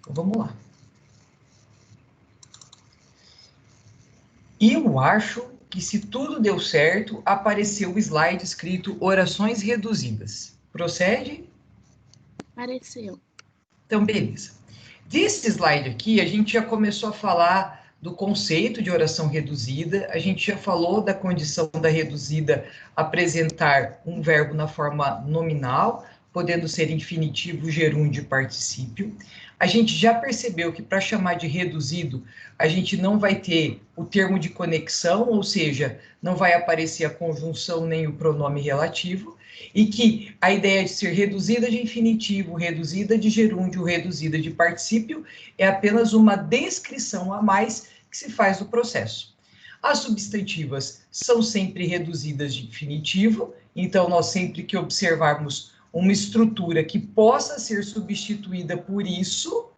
Então, vamos lá. Eu acho que se tudo deu certo, apareceu o slide escrito orações reduzidas. Procede? Apareceu. Então, beleza. Desse slide aqui, a gente já começou a falar do conceito de oração reduzida, a gente já falou da condição da reduzida apresentar um verbo na forma nominal, podendo ser infinitivo, gerúndio e particípio. A gente já percebeu que para chamar de reduzido, a gente não vai ter o termo de conexão, ou seja, não vai aparecer a conjunção nem o pronome relativo, e que a ideia de ser reduzida de infinitivo, reduzida de gerúndio, reduzida de particípio, é apenas uma descrição a mais que se faz do processo. As substantivas são sempre reduzidas de infinitivo, então nós sempre que observarmos uma estrutura que possa ser substituída por isso,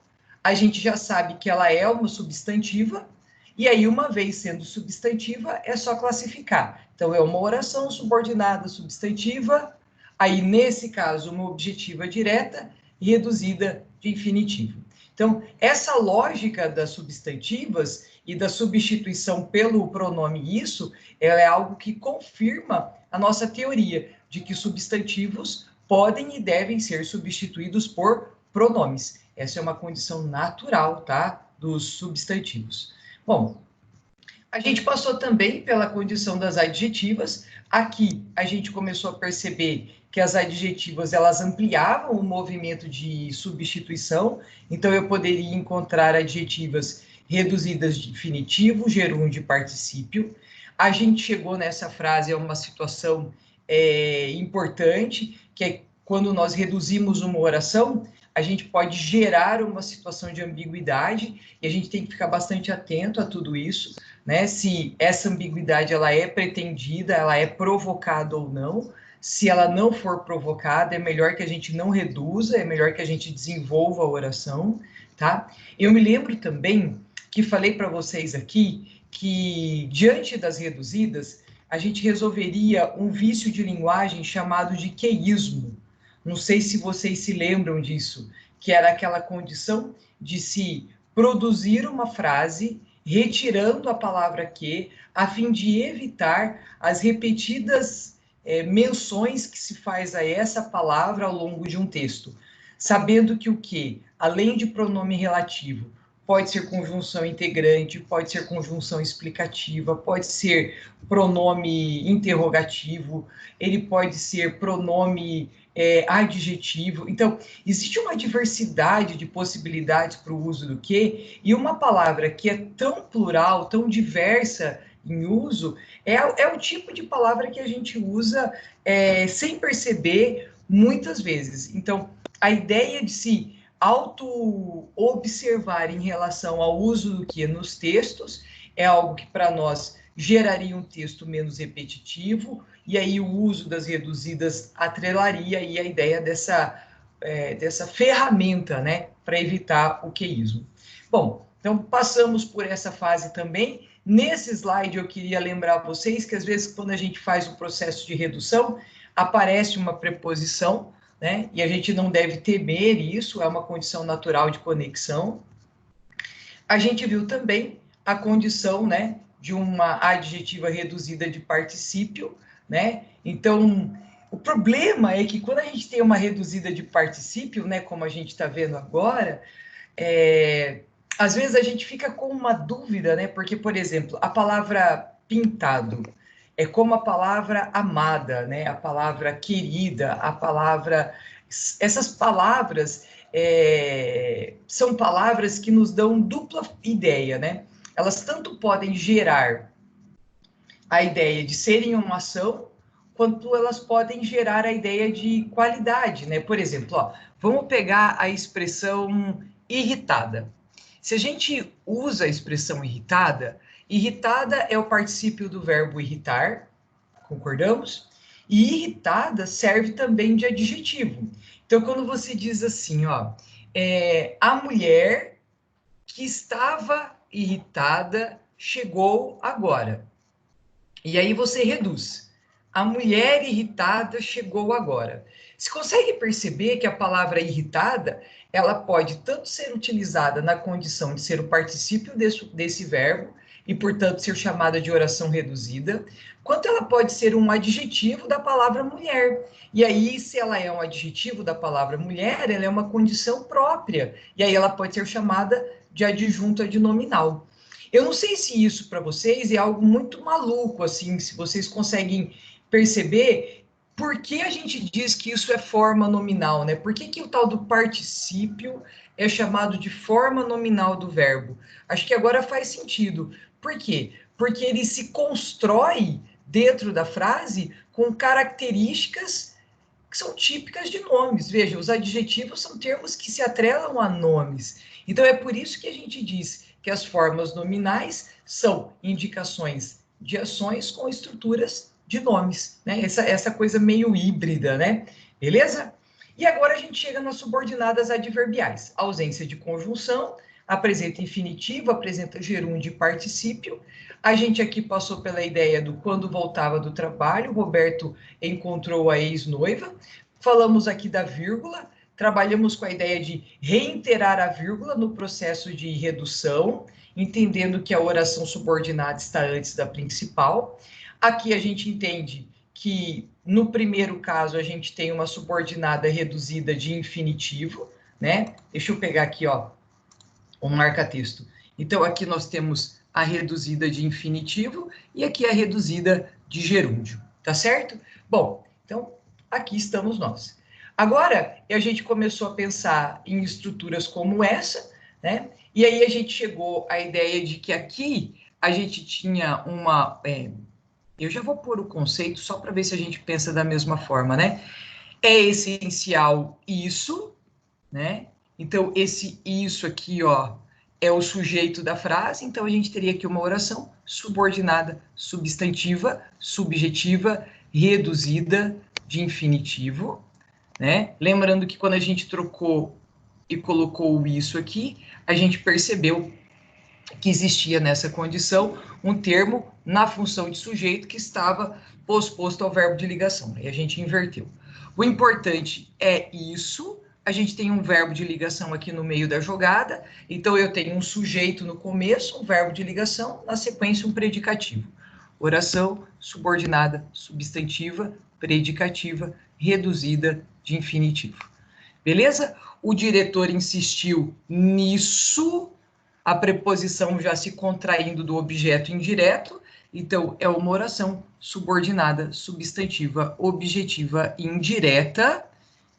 a gente já sabe que ela é uma substantiva, e aí, uma vez sendo substantiva, é só classificar. Então, é uma oração subordinada substantiva, aí, nesse caso, uma objetiva direta e reduzida de infinitivo. Então, essa lógica das substantivas e da substituição pelo pronome isso, ela é algo que confirma a nossa teoria de que substantivos podem e devem ser substituídos por pronomes. Essa é uma condição natural, tá, dos substantivos. Bom, a gente passou também pela condição das adjetivas. Aqui a gente começou a perceber que as adjetivas elas ampliavam o movimento de substituição. Então eu poderia encontrar adjetivas reduzidas de infinitivo, gerúndio e particípio. A gente chegou nessa frase a uma situação importante, que é quando nós reduzimos uma oração, a gente pode gerar uma situação de ambiguidade e a gente tem que ficar bastante atento a tudo isso, né? Se essa ambiguidade ela é pretendida, ela é provocada ou não. Se ela não for provocada, é melhor que a gente não reduza, é melhor que a gente desenvolva a oração, tá? Eu me lembro também que falei para vocês aqui que diante das reduzidas, a gente resolveria um vício de linguagem chamado de queísmo. Não sei se vocês se lembram disso, que era aquela condição de se produzir uma frase retirando a palavra que, a fim de evitar as repetidas menções que se faz a essa palavra ao longo de um texto. Sabendo que o que, além de pronome relativo, pode ser conjunção integrante, pode ser conjunção explicativa, pode ser pronome interrogativo, ele pode ser pronome adjetivo. Então, existe uma diversidade de possibilidades para o uso do que, e uma palavra que é tão plural, tão diversa em uso, é o tipo de palavra que a gente usa sem perceber muitas vezes. Então, a ideia de se auto-observar em relação ao uso do que nos textos é algo que para nós geraria um texto menos repetitivo, e aí o uso das reduzidas atrelaria aí a ideia dessa ferramenta, né, para evitar o queísmo. Bom, então passamos por essa fase também. Nesse slide eu queria lembrar vocês que às vezes quando a gente faz o processo de redução, aparece uma preposição, né, e a gente não deve temer isso, é uma condição natural de conexão. A gente viu também a condição, né, de uma adjetiva reduzida de particípio, né? Então, o problema é que quando a gente tem uma reduzida de particípio, né, como a gente está vendo agora, às vezes a gente fica com uma dúvida, né? Porque, por exemplo, a palavra pintado é como a palavra amada, né? A palavra querida, a palavra... Essas palavras são palavras que nos dão dupla ideia, né? Elas tanto podem gerar a ideia de serem uma ação, quanto elas podem gerar a ideia de qualidade, né? Por exemplo, ó, vamos pegar a expressão irritada. Se a gente usa a expressão irritada, irritada é o particípio do verbo irritar, concordamos? E irritada serve também de adjetivo. Então, quando você diz assim, ó, a mulher que estava irritada chegou agora. E aí você reduz. A mulher irritada chegou agora. Você consegue perceber que a palavra irritada, ela pode tanto ser utilizada na condição de ser o particípio desse verbo, e, portanto, ser chamada de oração reduzida, quanto ela pode ser um adjetivo da palavra mulher. E aí, se ela é um adjetivo da palavra mulher, ela é uma condição própria, e aí ela pode ser chamada de adjunto adnominal. Eu não sei se isso para vocês é algo muito maluco, assim, se vocês conseguem perceber por que a gente diz que isso é forma nominal, né? Por que que o tal do particípio é chamado de forma nominal do verbo? Acho que agora faz sentido. Por quê? Porque ele se constrói dentro da frase com características que são típicas de nomes. Veja, os adjetivos são termos que se atrelam a nomes. Então é por isso que a gente diz que as formas nominais são indicações de ações com estruturas de nomes, né? Essa coisa meio híbrida, né? Beleza? E agora a gente chega nas subordinadas adverbiais. A ausência de conjunção, apresenta infinitivo, apresenta gerúndio e particípio. A gente aqui passou pela ideia do quando voltava do trabalho, o Roberto encontrou a ex-noiva. Falamos aqui da vírgula, trabalhamos com a ideia de reiterar a vírgula no processo de redução, entendendo que a oração subordinada está antes da principal. Aqui a gente entende que, no primeiro caso, a gente tem uma subordinada reduzida de infinitivo, né? Deixa eu pegar aqui, ó, um marca-texto. Então, aqui nós temos a reduzida de infinitivo e aqui a reduzida de gerúndio, tá certo? Bom, então, aqui estamos nós. Agora, a gente começou a pensar em estruturas como essa, né? E aí a gente chegou à ideia de que aqui a gente tinha uma... eu já vou pôr o conceito só para ver se a gente pensa da mesma forma, né? É essencial isso, né? Então, esse isso aqui, ó, é o sujeito da frase, então a gente teria aqui uma oração subordinada, substantiva, subjetiva, reduzida de infinitivo, né? Lembrando que quando a gente trocou e colocou o isso aqui, a gente percebeu que existia nessa condição um termo na função de sujeito que estava posposto ao verbo de ligação, e a gente inverteu. O importante é isso. A gente tem um verbo de ligação aqui no meio da jogada, então eu tenho um sujeito no começo, um verbo de ligação, na sequência um predicativo. Oração subordinada, substantiva, predicativa, reduzida de infinitivo. Beleza? O diretor insistiu nisso, a preposição já se contraindo do objeto indireto, então é uma oração subordinada, substantiva, objetiva, indireta,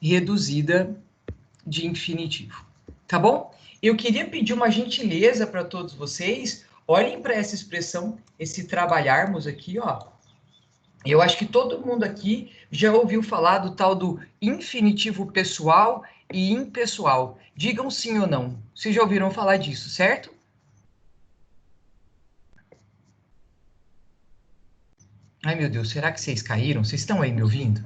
reduzida de infinitivo, tá bom? Eu queria pedir uma gentileza para todos vocês, olhem para essa expressão, esse trabalharmos aqui, ó. Eu acho que todo mundo aqui já ouviu falar do tal do infinitivo pessoal e impessoal. Digam sim ou não. Vocês já ouviram falar disso, certo? Ai, meu Deus, será que vocês caíram? Vocês estão aí me ouvindo?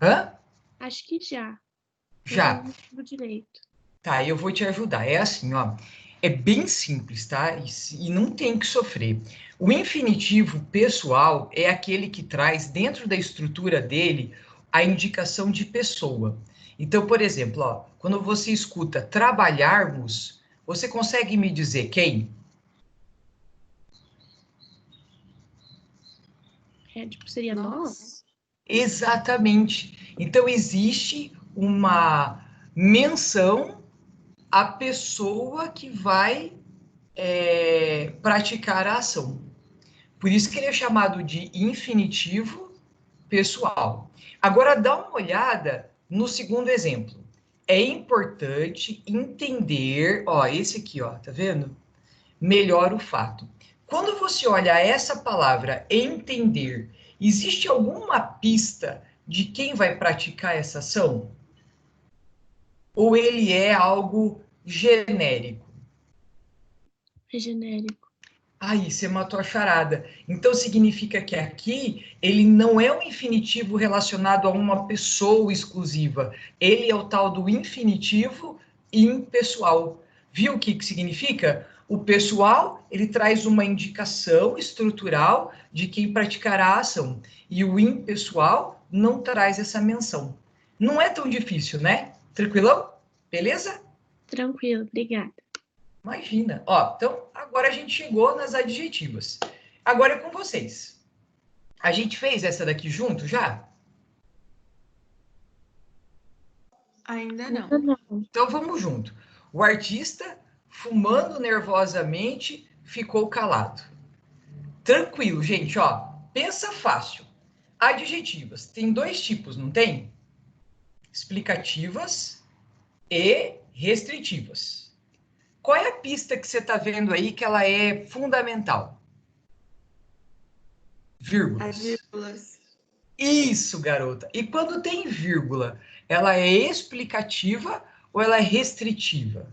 Hã? Acho que já. Já. Do direito. Tá, eu vou te ajudar. É assim, ó. É bem simples, tá? E não tem que sofrer. O infinitivo pessoal é aquele que traz dentro da estrutura dele a indicação de pessoa. Então, por exemplo, ó, quando você escuta trabalharmos, você consegue me dizer quem? Tipo, seria nós? Exatamente. Então, existe uma menção à pessoa que vai praticar a ação. Por isso que ele é chamado de infinitivo pessoal. Agora, dá uma olhada no segundo exemplo. É importante entender, ó, esse aqui, ó, tá vendo? Melhor o fato. Quando você olha essa palavra entender, existe alguma pista de quem vai praticar essa ação? Ou ele é algo genérico? É genérico. Aí, você matou a charada. Então, significa que aqui ele não é um infinitivo relacionado a uma pessoa exclusiva. Ele é o tal do infinitivo impessoal. Viu o que significa? O pessoal, ele traz uma indicação estrutural de quem praticará a ação. E o impessoal não traz essa menção. Não é tão difícil, né? Tranquilão? Beleza? Tranquilo, obrigada. Imagina. Ó, então, agora a gente chegou nas adjetivas. Agora é com vocês. A gente fez essa daqui junto já? Ainda não. Então, vamos junto. O artista, fumando nervosamente, ficou calado. Tranquilo, gente, ó. Pensa fácil. Adjetivas. Tem dois tipos, não tem? Explicativas e restritivas. Qual é a pista que você está vendo aí que ela é fundamental? Vírgulas. As vírgulas. Isso, garota. E quando tem vírgula, ela é explicativa ou ela é restritiva?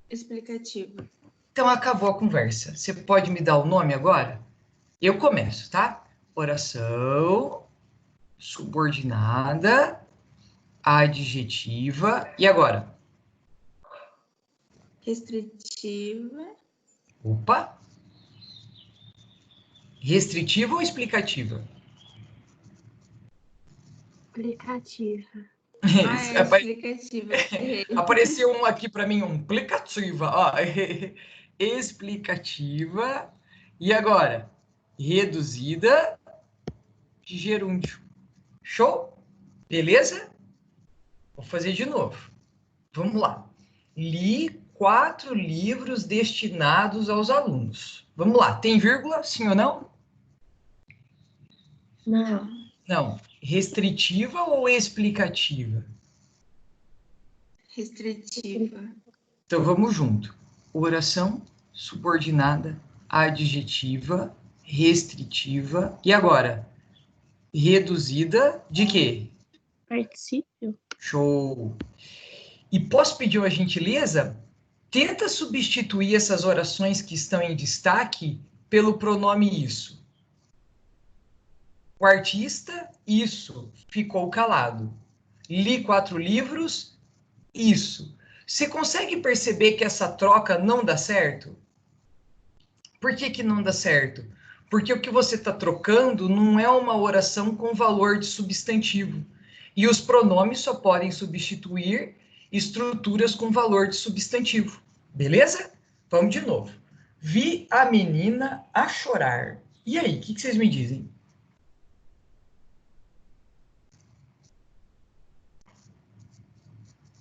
Explicativa. Então acabou a conversa. Você pode me dar o nome agora? Eu começo, tá? Oração subordinada, adjetiva. E agora? Restritiva. Opa! Restritiva ou explicativa? Explicativa. Ah, é explicativa. Apareceu um aqui para mim, um explicativa. Ó, explicativa. E agora? Reduzida de gerúndio. Show? Beleza? Vou fazer de novo. Vamos lá. Li 4 livros destinados aos alunos. Vamos lá. Tem vírgula? Sim ou não? Não. Não. Restritiva ou explicativa? Restritiva. Então vamos junto. Oração subordinada, adjetiva, restritiva. E agora? Reduzida de quê? Particípio. Show! E posso pedir uma gentileza? Tenta substituir essas orações que estão em destaque pelo pronome isso. O artista, isso, ficou calado. Li 4 livros, isso. Você consegue perceber que essa troca não dá certo? Por que que não dá certo? Porque o que você está trocando não é uma oração com valor de substantivo. E os pronomes só podem substituir estruturas com valor de substantivo. Beleza? Vamos de novo. Vi a menina a chorar. E aí, o que vocês me dizem?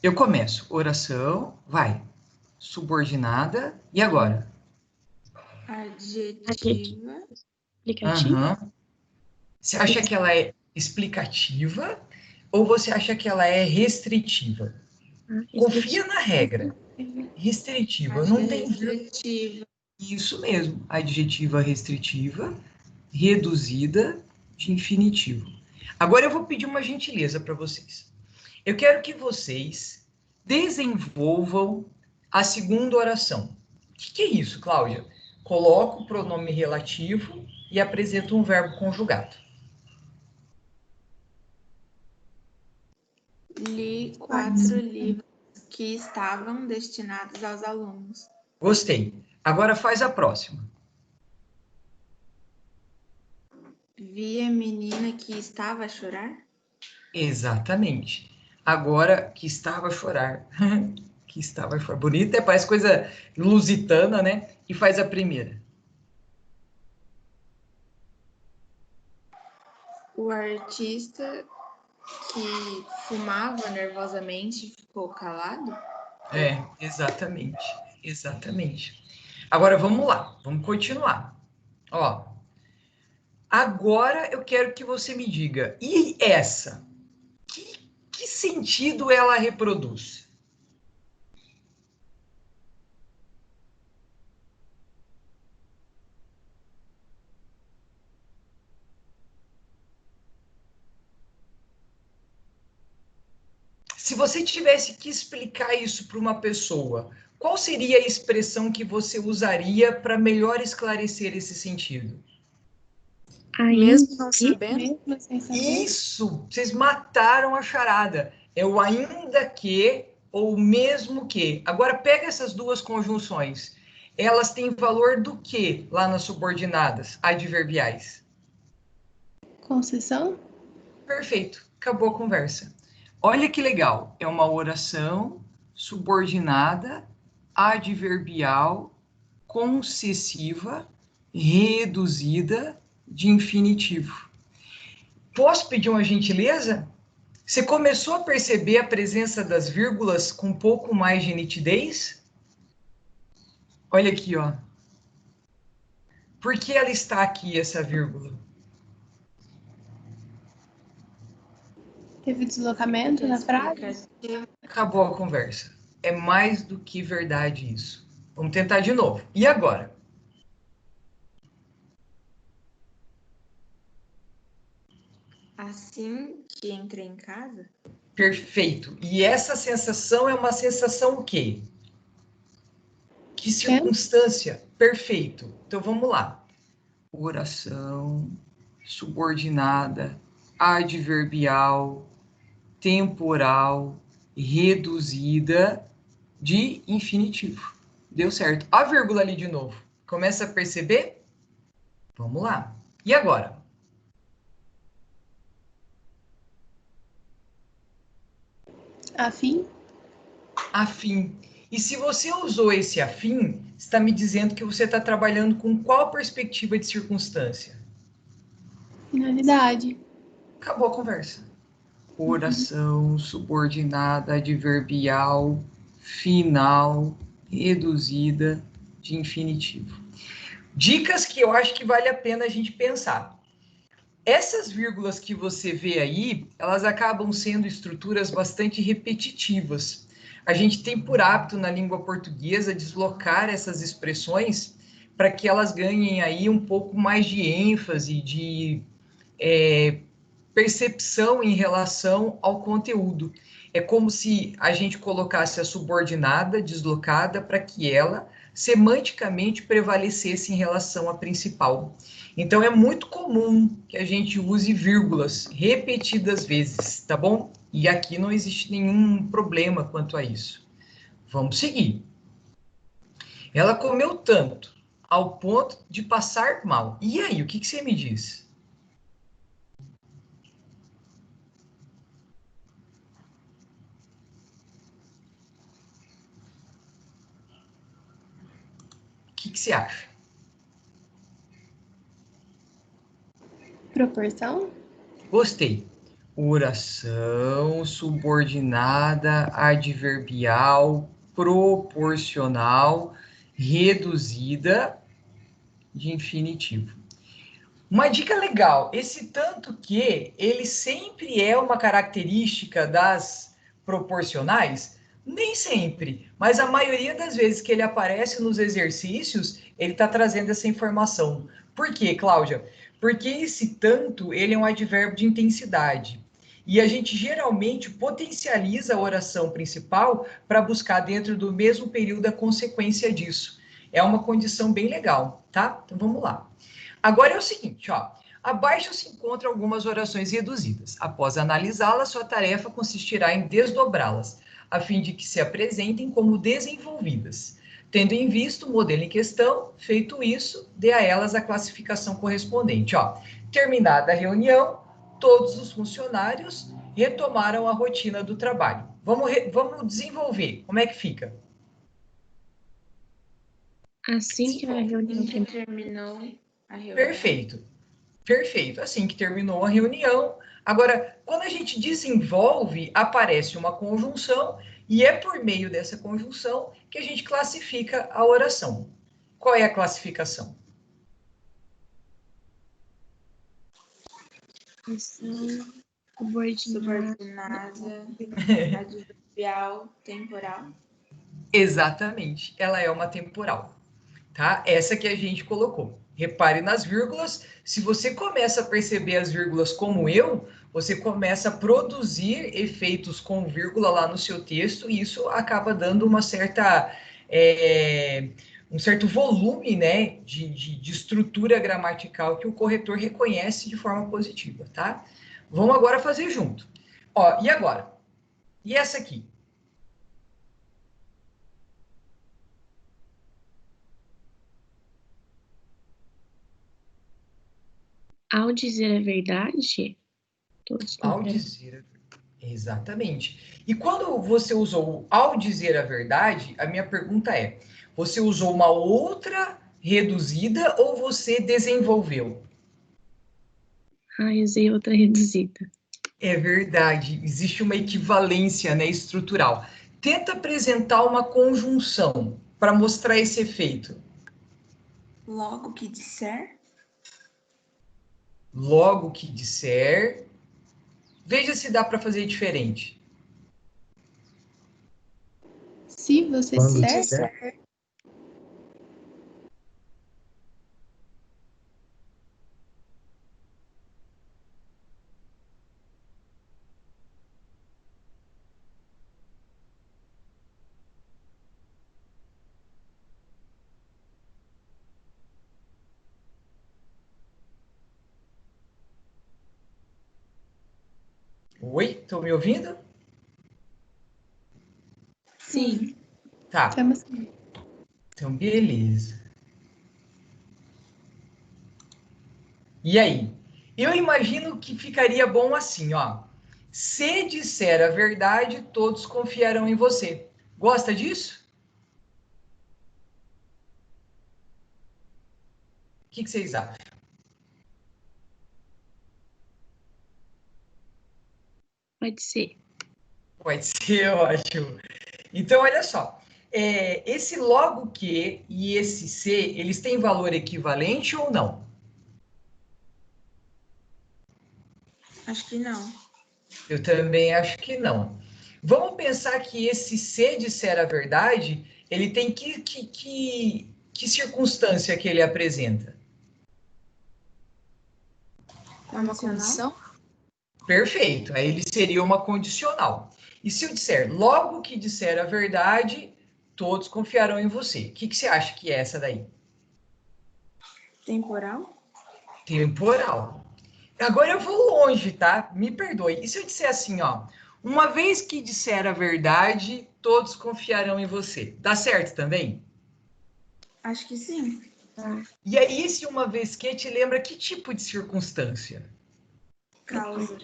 Eu começo. Oração, vai. Subordinada. E agora? Adjetiva. Explicativa. Uhum. Você acha que ela é explicativa ou você acha que ela é restritiva? Confia na regra. Restritiva. Acho Não que é tem restritiva. isso mesmo. Adjetiva restritiva, reduzida de infinitivo. Agora eu vou pedir uma gentileza para vocês. Eu quero que vocês desenvolvam a segunda oração. O que é isso, Cláudia? Coloca o pronome relativo e apresenta um verbo conjugado. Li 4 livros que estavam destinados aos alunos. Gostei. Agora faz a próxima. Vi a menina que estava a chorar. Exatamente. Agora que estava a chorar. Que estava a chorar. Bonita, parece coisa lusitana, né? E faz a primeira. O artista que fumava nervosamente ficou calado. É, exatamente. Exatamente. Agora vamos lá, vamos continuar. Ó, agora eu quero que você me diga, e essa? Que sentido ela reproduz? Se você tivesse que explicar isso para uma pessoa, qual seria a expressão que você usaria para melhor esclarecer esse sentido? Mesmo não sabendo? Isso! Vocês mataram a charada. É o ainda que ou mesmo que. Agora pega essas duas conjunções. Elas têm valor do que lá nas subordinadas adverbiais? Concessão? Perfeito, acabou a conversa. Olha que legal, é uma oração subordinada, adverbial, concessiva, reduzida de infinitivo. Posso pedir uma gentileza? Você começou a perceber a presença das vírgulas com um pouco mais de nitidez? Olha aqui, ó. Por que ela está aqui, essa vírgula? Teve deslocamento na frase? Acabou a conversa. É mais do que verdade isso. Vamos tentar de novo. E agora? Assim que entrei em casa? Perfeito. E essa sensação é uma sensação o quê? Que circunstância? Perfeito. Então vamos lá. Oração subordinada, adverbial, temporal, reduzida de infinitivo. Deu certo. A vírgula ali de novo. Começa a perceber? Vamos lá. E agora? Afim? Afim. E se você usou esse afim, está me dizendo que você está trabalhando com qual perspectiva de circunstância? Finalidade. Acabou a conversa. Oração subordinada, adverbial, final, reduzida de infinitivo. Dicas que eu acho que vale a pena a gente pensar. Essas vírgulas que você vê aí, elas acabam sendo estruturas bastante repetitivas. A gente tem por hábito na língua portuguesa deslocar essas expressões para que elas ganhem aí um pouco mais de ênfase, de percepção em relação ao conteúdo. É como se a gente colocasse a subordinada deslocada para que ela semanticamente prevalecesse em relação à principal. Então é muito comum que a gente use vírgulas repetidas vezes, tá bom? E aqui não existe nenhum problema quanto a isso. Vamos seguir. Ela comeu tanto ao ponto de passar mal. E aí, o que você me diz? O que você acha? Proporção? Gostei. Oração subordinada, adverbial, proporcional, reduzida de infinitivo. Uma dica legal, esse tanto que ele sempre é uma característica das proporcionais, nem sempre, mas a maioria das vezes que ele aparece nos exercícios, ele está trazendo essa informação. Por quê, Cláudia? Porque esse tanto, ele é um advérbio de intensidade. E a gente geralmente potencializa a oração principal para buscar dentro do mesmo período a consequência disso. É uma condição bem legal, tá? Então vamos lá. Agora é o seguinte, ó. Abaixo se encontram algumas orações reduzidas. Após analisá-las, sua tarefa consistirá em desdobrá-las, a fim de que se apresentem como desenvolvidas. Tendo em vista o modelo em questão, feito isso, dê a elas a classificação correspondente. Ó. Terminada a reunião, todos os funcionários retomaram a rotina do trabalho. Vamos desenvolver. Como é que fica? Assim que a reunião Terminou a reunião. Perfeito. Perfeito. Assim que terminou a reunião. Agora, quando a gente desenvolve, aparece uma conjunção e é por meio dessa conjunção que a gente classifica a oração. Qual é a classificação? Subordinada, adverbial, temporal. Exatamente. Ela é uma temporal, tá? Essa que a gente colocou. Repare nas vírgulas. Se você começa a perceber as vírgulas como eu, você começa a produzir efeitos com vírgula lá no seu texto e isso acaba dando uma certa um certo volume, né, de estrutura gramatical que o corretor reconhece de forma positiva, tá? Vamos agora fazer junto. Ó, e agora? E essa aqui? Ao dizer a verdade, Todos Ao confiaram. dizer, exatamente. E quando você usou ao dizer a verdade, a minha pergunta é: você usou uma outra reduzida ou você desenvolveu? Ah, usei outra reduzida. É verdade, existe uma equivalência, né, estrutural. Tenta apresentar uma conjunção para mostrar esse efeito. Logo que disser, Logo que disser, veja se dá para fazer diferente. Se você Quando disser, disser, oi, estão me ouvindo? sim. Tá, estamos então beleza. E aí? Eu imagino que ficaria bom assim, ó. Se disser a verdade, todos confiarão em você. Gosta disso? O que vocês acham? pode ser. Pode ser ótimo. Então, olha só. Esse logo que e esse se, eles têm valor equivalente ou não? Acho que não. Eu também acho que não. Vamos pensar que esse se disser a verdade, ele tem que circunstância que ele apresenta? É uma Condicional? condição? Perfeito, aí ele seria uma condicional. E se eu disser, logo que disser a verdade, todos confiarão em você. O que você acha que é essa daí? Temporal? Temporal. Agora eu vou longe, tá? Me perdoe. E se eu disser assim, ó, uma vez que disser a verdade, todos confiarão em você. Dá certo também? Acho que sim. E aí, esse uma vez que te lembra que tipo de circunstância? Causa.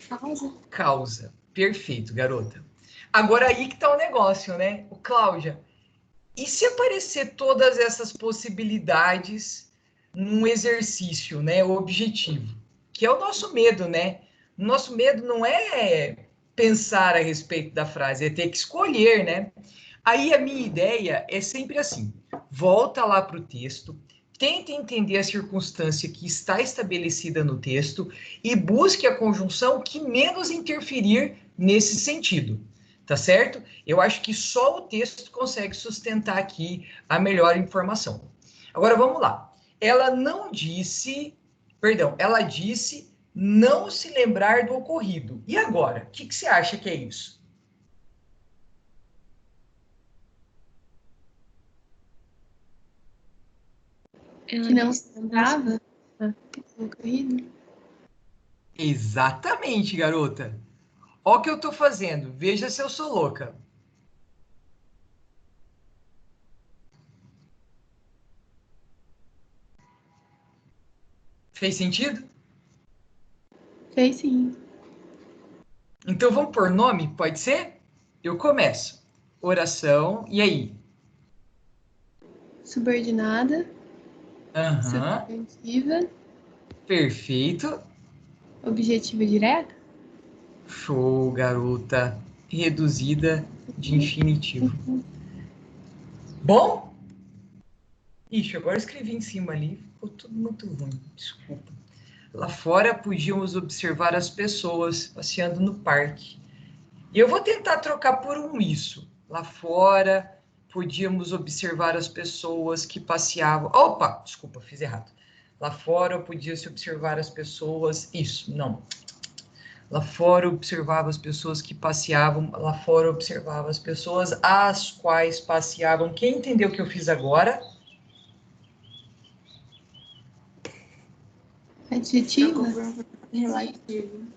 Causa. Causa. Perfeito, garota. Agora aí que tá o negócio, né? O Cláudia, e se aparecer todas essas possibilidades num exercício, né, objetivo, que é o nosso medo, né? Nosso medo não é pensar a respeito da frase, é ter que escolher, né? Aí a minha ideia é sempre assim: volta lá para o texto, tenta entender a circunstância que está estabelecida no texto e busque a conjunção que menos interferir nesse sentido. Tá certo? Eu acho que só o texto consegue sustentar aqui a melhor informação. Agora vamos lá. Ela não disse, perdão, ela disse não se lembrar do ocorrido. E agora? O que você acha que é isso? Ela Que não disse se lembrava do ocorrido. Exatamente, garota. Olha o que eu tô fazendo. Veja se eu sou louca. Fez sentido? Fez sim. Então vamos por nome? Pode ser? Eu começo. Oração. E aí? Subordinada, Aham. substantiva, Perfeito. objetiva direta. Show, garota. Reduzida de infinitivo. Bom? Ixi, agora eu escrevi em cima ali. Ficou tudo muito ruim. Desculpa. Lá fora podíamos observar as pessoas passeando no parque. E eu vou tentar trocar por um isso. Lá fora podíamos observar as pessoas que passeavam. Opa, desculpa, fiz errado. Lá fora podia-se observar as pessoas. Isso, não. Lá fora observava as pessoas que passeavam. Lá fora observava as pessoas as quais passeavam. Quem entendeu o que eu fiz agora? Adjetiva. Relativo.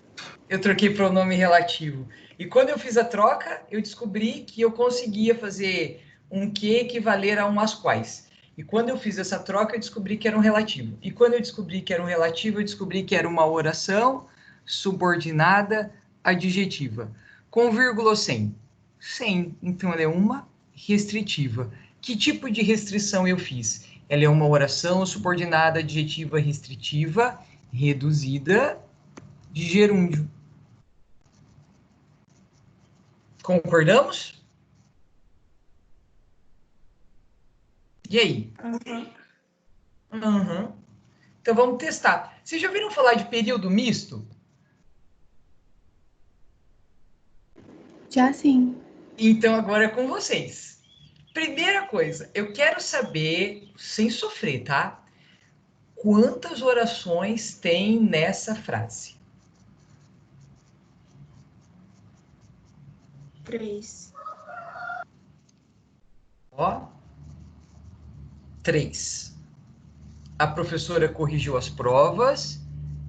Eu troquei pronome relativo. E quando eu fiz a troca, eu descobri que eu conseguia fazer um que equivaler a um as quais. E quando eu fiz essa troca, eu descobri que era um relativo. E quando eu descobri que era um relativo, eu descobri que era uma oração subordinada adjetiva. Com vírgula ou sem? Sem. Então, ela é uma restritiva. Que tipo de restrição eu fiz? Ela é uma oração subordinada adjetiva restritiva reduzida de gerúndio. Concordamos? E aí? Uhum. Então vamos testar. Vocês já ouviram falar de período misto? Já sim. Então agora é com vocês. Primeira coisa, eu quero saber, sem sofrer, tá? Quantas orações tem nessa frase? 3. Ó, 3. A professora corrigiu as provas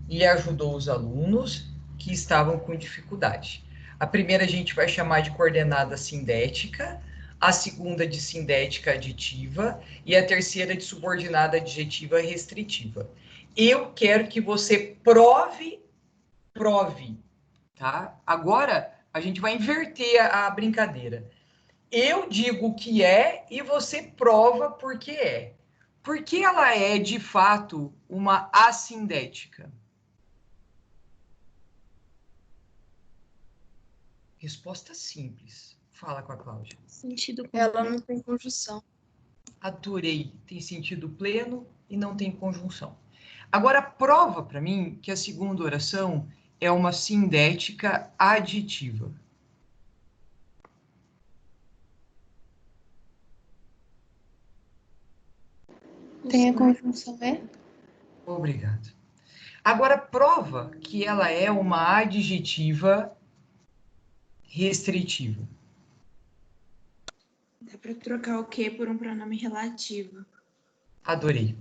e ajudou os alunos que estavam com dificuldade. A primeira a gente vai chamar de coordenada sindética, a segunda de sindética aditiva e a terceira de subordinada adjetiva restritiva. Eu quero que você prove, tá? Agora a gente vai inverter a brincadeira. Eu digo o que é e você prova por que é. Por que ela é, de fato, uma assindética? Resposta simples. Fala com a Cláudia. Sentido Ela completo. não tem conjunção. Adorei. Tem sentido pleno e não tem conjunção. Agora, prova para mim que a segunda oração é uma sindética aditiva. Tem a conjunção é? Obrigado. Agora, prova que ela é uma adjetiva restritiva. Dá para trocar o que por um pronome relativo. Adorei.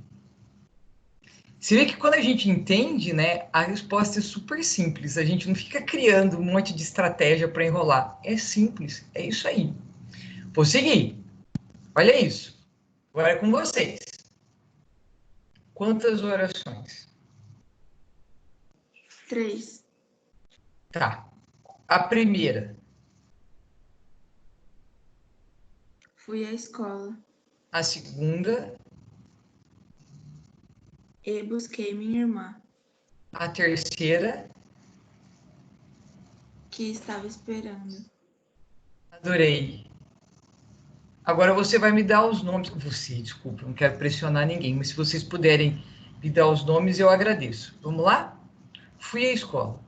Você vê que quando a gente entende, né, a resposta é super simples. A gente não fica criando um monte de estratégia para enrolar. É simples, é isso aí. Vou seguir. Olha isso. Agora é com vocês. Quantas orações? 3. Tá. A primeira. Fui à escola A segunda. e busquei minha irmã, A terceira. que estava esperando. Adorei. Agora você vai me dar os nomes. Você, desculpa, não quero pressionar ninguém, mas se vocês puderem me dar os nomes, eu agradeço. Vamos lá? Fui à escola.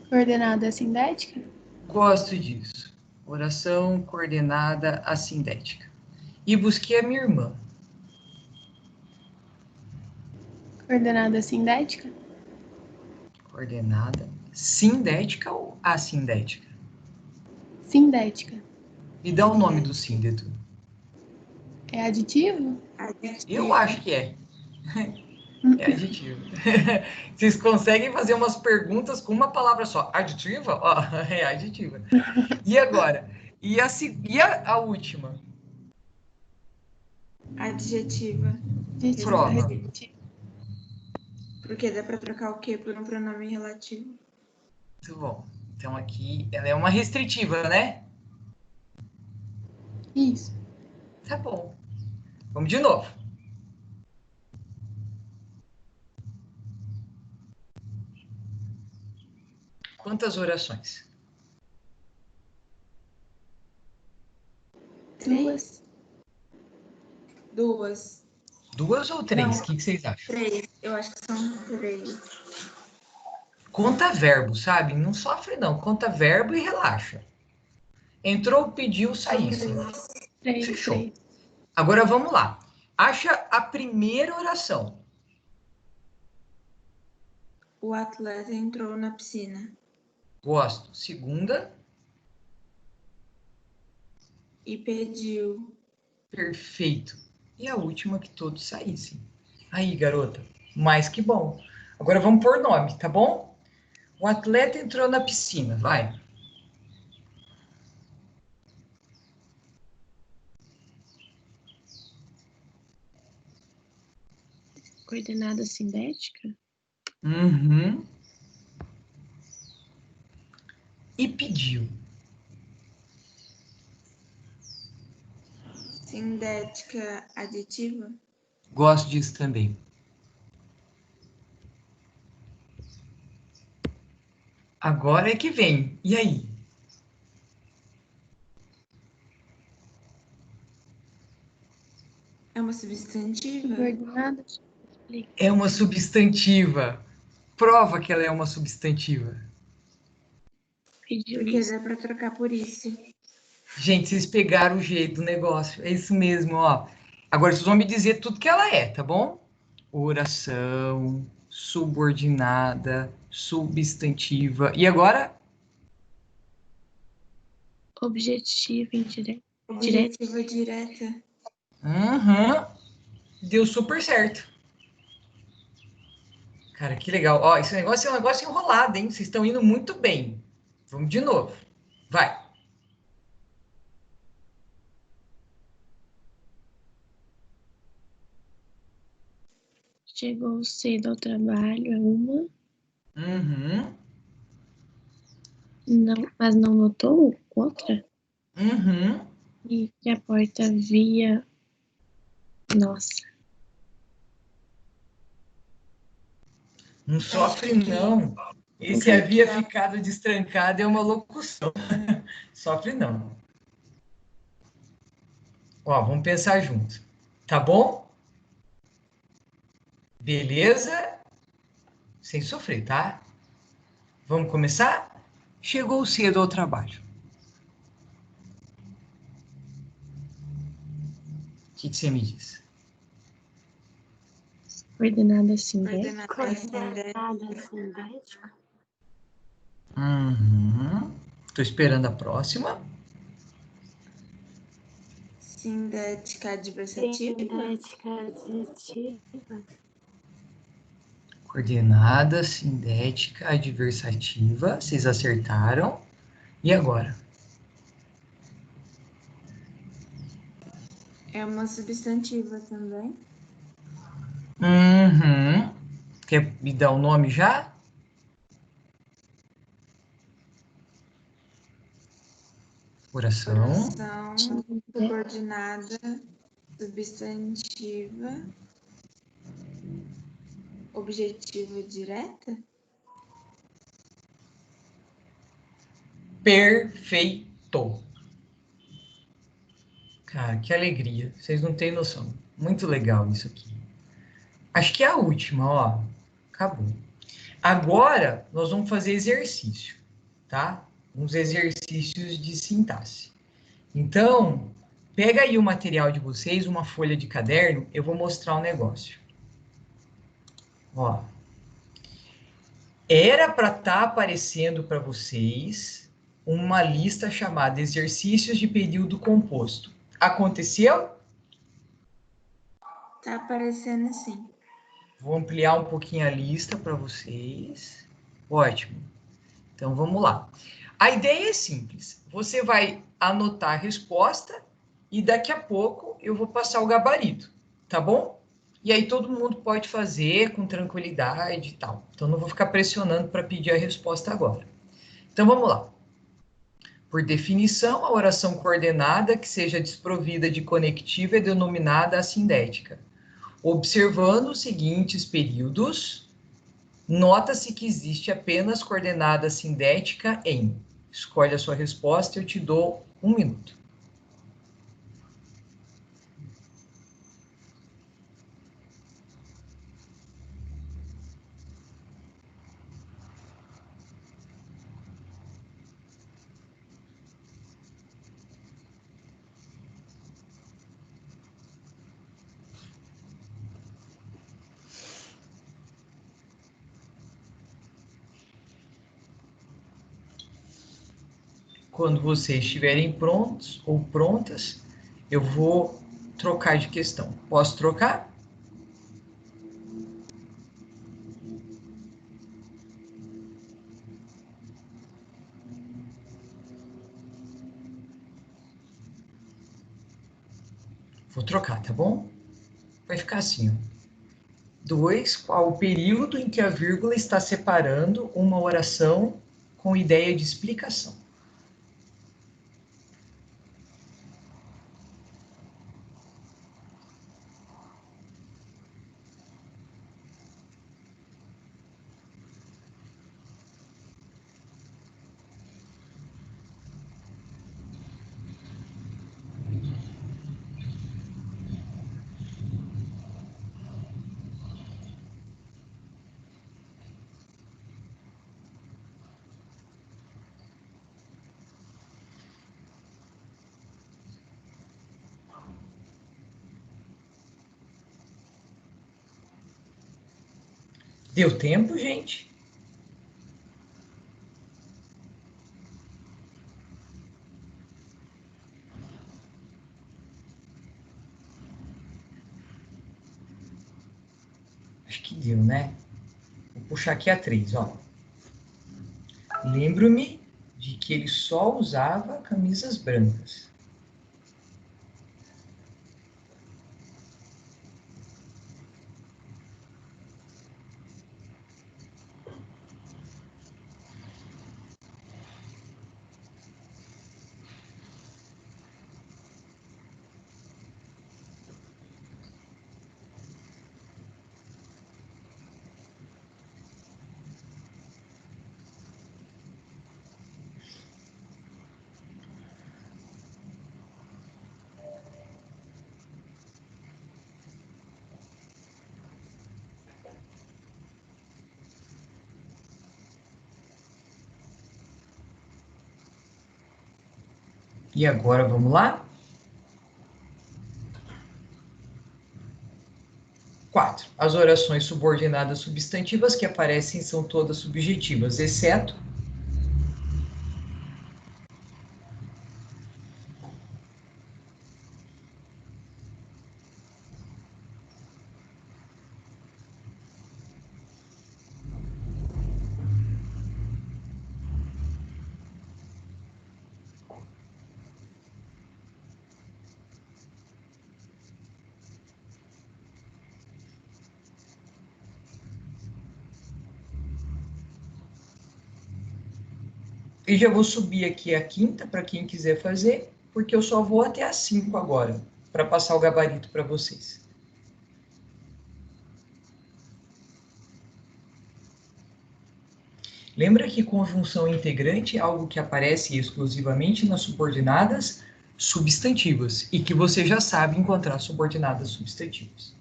Coordenada sindética? Gosto disso. Oração coordenada assindética. E busquei a minha irmã. Coordenada sindética? Coordenada sindética ou assindética? Sindética. Me dá o nome do síndeto. É aditivo? Eu acho que é. É aditivo. Vocês conseguem fazer umas perguntas com uma palavra só. Aditiva? Ó, é aditiva. E agora? E a última? Adjetiva. Aditivo Prova. restritivo. Porque dá para trocar o que por um pronome relativo. Muito bom. Então aqui ela é uma restritiva, né? Isso. Tá bom. Vamos de novo. Quantas orações? 3. 2. 2 ou 3? Não. O que vocês acham? 3. Eu acho que são 3. Conta verbo, sabe? Não sofre não. Conta verbo e relaxa. Entrou, pediu, saiu. Três, Fechou. 3. Agora vamos lá. Acha a primeira oração. O atleta entrou na piscina Gosto. Segunda. e pediu. Perfeito. E a última que todos saíssem. Aí, garota. Mais que bom. Agora vamos por nome, tá bom? O atleta entrou na piscina. Vai. Coordenada sindética? Uhum. E pediu. Sindética aditiva? Gosto disso também. Agora é que vem. E aí? É uma substantiva? Subordinada? É uma substantiva. Prova que ela é uma substantiva. Pediu Porque isso. dá para trocar por isso. Gente, vocês pegaram o jeito do negócio. É isso mesmo, ó. Agora vocês vão me dizer tudo que ela é, tá bom? Oração, subordinada, substantiva. E agora? Objetivo indireta. Objetiva direta. Uhum. Deu super certo. Cara, que legal. Ó, esse negócio é um negócio enrolado, hein? Vocês estão indo muito bem. Vamos de novo. Vai. Chegou cedo ao trabalho, é uma. Uhum. Não, mas não notou outra? Uhum. E que a porta via. Nossa. Não sofre, não. Esse Nunca havia ficado destrancado é uma locução. Sofre, não. Ó, vamos pensar junto. Tá bom? Beleza? Sem sofrer, tá? Vamos começar? Chegou cedo ao trabalho. O que você me diz? Coordenada sindética. Coordenada sindética? Uhum. Tô esperando a próxima. Sindética adversativa? Sindética adjetiva. Coordenada sindética adversativa. Vocês acertaram. E agora? É uma substantiva também? Uhum. Quer me dar o nome já? Oração. Oração subordinada substantiva objetiva direta? Perfeito. Cara, que alegria. Vocês não têm noção. Muito legal isso aqui. Acho que é a última, ó. Acabou. Agora, nós vamos fazer exercício, tá? Uns exercícios de sintaxe. Então, pega aí o material de vocês, uma folha de caderno, eu vou mostrar um negócio. Ó. Era para estar aparecendo para vocês uma lista chamada exercícios de período composto. Aconteceu? Tá aparecendo assim. Vou ampliar um pouquinho a lista para vocês. Ótimo. Então vamos lá. A ideia é simples. Você vai anotar a resposta e daqui a pouco eu vou passar o gabarito, tá bom? E aí todo mundo pode fazer com tranquilidade e tal. Então não vou ficar pressionando para pedir a resposta agora. Então vamos lá. Por definição, a oração coordenada que seja desprovida de conectiva é denominada assindética. Observando os seguintes períodos, nota-se que existe apenas coordenada sindética em. Escolhe a sua resposta, eu te dou 1 minuto. Quando vocês estiverem prontos ou prontas, eu vou trocar de questão. Posso trocar? Vou trocar, tá bom? Vai ficar assim, ó. 2. Qual o período em que a vírgula está separando uma oração com ideia de explicação? Deu tempo, gente? Acho que deu, né? Vou puxar aqui a 3, ó. Lembro-me de que ele só usava camisas brancas. E agora, vamos lá? 4. As orações subordinadas substantivas que aparecem são todas subjetivas, exceto e já vou subir aqui a 5ª para quem quiser fazer, porque eu só vou até a 5 agora, para passar o gabarito para vocês. Lembra que conjunção integrante é algo que aparece exclusivamente nas subordinadas substantivas, e que você já sabe encontrar subordinadas substantivas.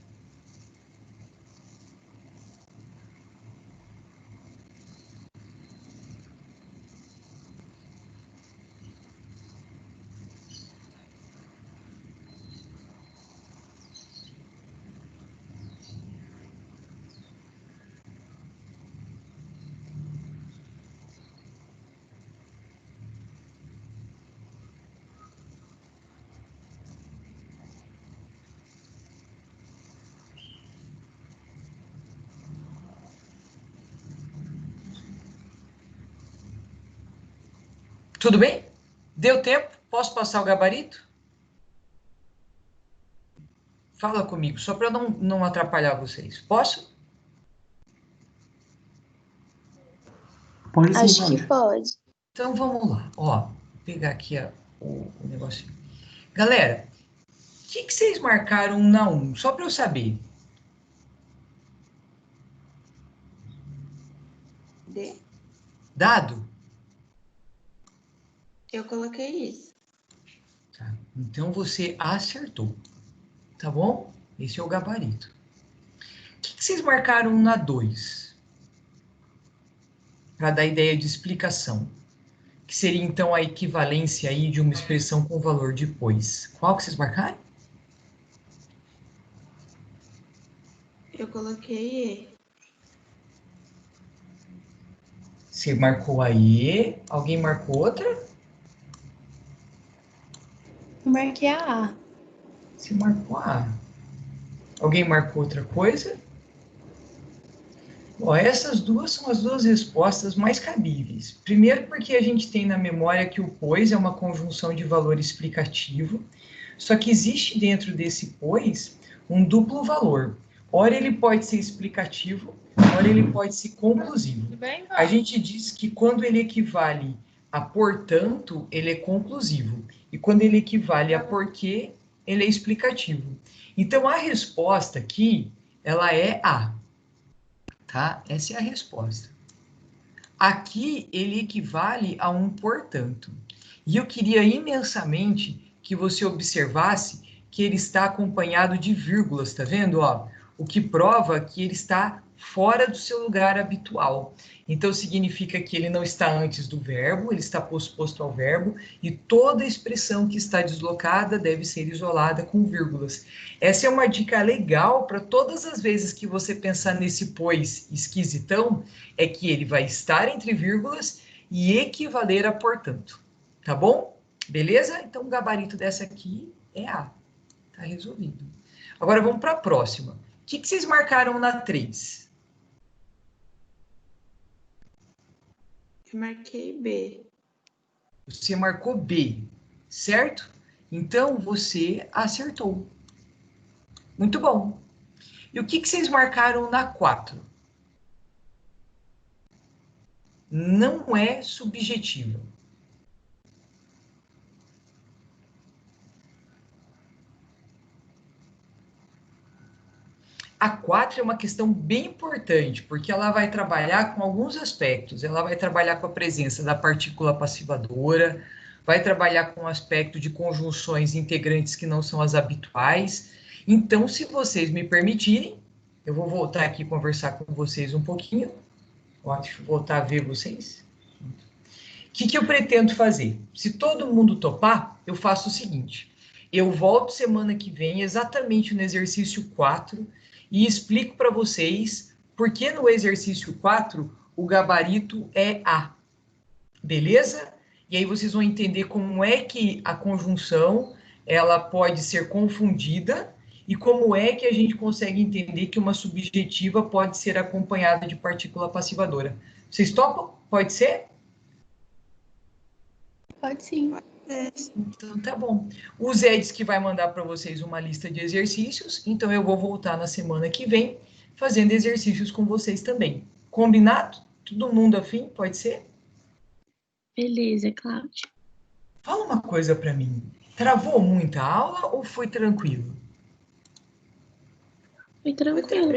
Tudo bem? Deu tempo? Posso passar o gabarito? Fala comigo, só para não atrapalhar vocês. Posso? Pode sim, Acho que pode. pode. Então vamos lá. Ó, vou pegar aqui o negocinho. Galera, o que vocês marcaram na 1? Só para eu saber. D. Dado? Eu coloquei isso. Tá. Então você acertou. Tá bom? Esse é o gabarito. O que vocês marcaram na 2? Para dar ideia de explicação. Que seria então a equivalência aí de uma expressão com valor depois. Qual que vocês marcaram? Eu coloquei E. Você marcou a E, alguém marcou outra? Eu marquei a A. Você marcou a A. Alguém marcou outra coisa? Bom, essas duas são as duas respostas mais cabíveis. Primeiro porque a gente tem na memória que o pois é uma conjunção de valor explicativo, só que existe dentro desse pois um duplo valor. Ora ele pode ser explicativo, ora ele pode ser conclusivo. A gente diz que quando ele equivale a portanto, ele é conclusivo. E quando ele equivale a porquê, ele é explicativo. Então, a resposta aqui, ela é A. Tá? Essa é a resposta. Aqui, ele equivale a um portanto. E eu queria imensamente que você observasse que ele está acompanhado de vírgulas, tá vendo? Ó, o que prova que ele está fora do seu lugar habitual. Então, significa que ele não está antes do verbo, ele está posposto ao verbo, e toda expressão que está deslocada deve ser isolada com vírgulas. Essa é uma dica legal para todas as vezes que você pensar nesse pois esquisitão, é que ele vai estar entre vírgulas e equivaler a portanto. Tá bom? Beleza? Então, o gabarito dessa aqui é A. Tá resolvido. Agora, vamos para a próxima. O que vocês marcaram na 3? Eu marquei B. Você marcou B, certo? Então, você acertou. Muito bom. E o que vocês marcaram na 4? Não é subjetiva. A 4 é uma questão bem importante, porque ela vai trabalhar com alguns aspectos. Ela vai trabalhar com a presença da partícula passivadora, vai trabalhar com o aspecto de conjunções integrantes que não são as habituais. Então, se vocês me permitirem, eu vou voltar aqui conversar com vocês um pouquinho. Ó, deixa eu voltar a ver vocês. O que eu pretendo fazer? Se todo mundo topar, eu faço o seguinte. Eu volto semana que vem, exatamente no exercício 4, e explico para vocês por que no exercício 4 o gabarito é A. Beleza? E aí vocês vão entender como é que a conjunção ela pode ser confundida e como é que a gente consegue entender que uma subjetiva pode ser acompanhada de partícula passivadora. Vocês topam? Pode ser? Pode sim. Então, tá bom. O Zé disse que vai mandar para vocês uma lista de exercícios, então eu vou voltar na semana que vem fazendo exercícios com vocês também. Combinado? Todo mundo afim? Pode ser? Beleza, Cláudia. Fala uma coisa para mim. Travou muita aula ou foi tranquilo? Foi tranquilo.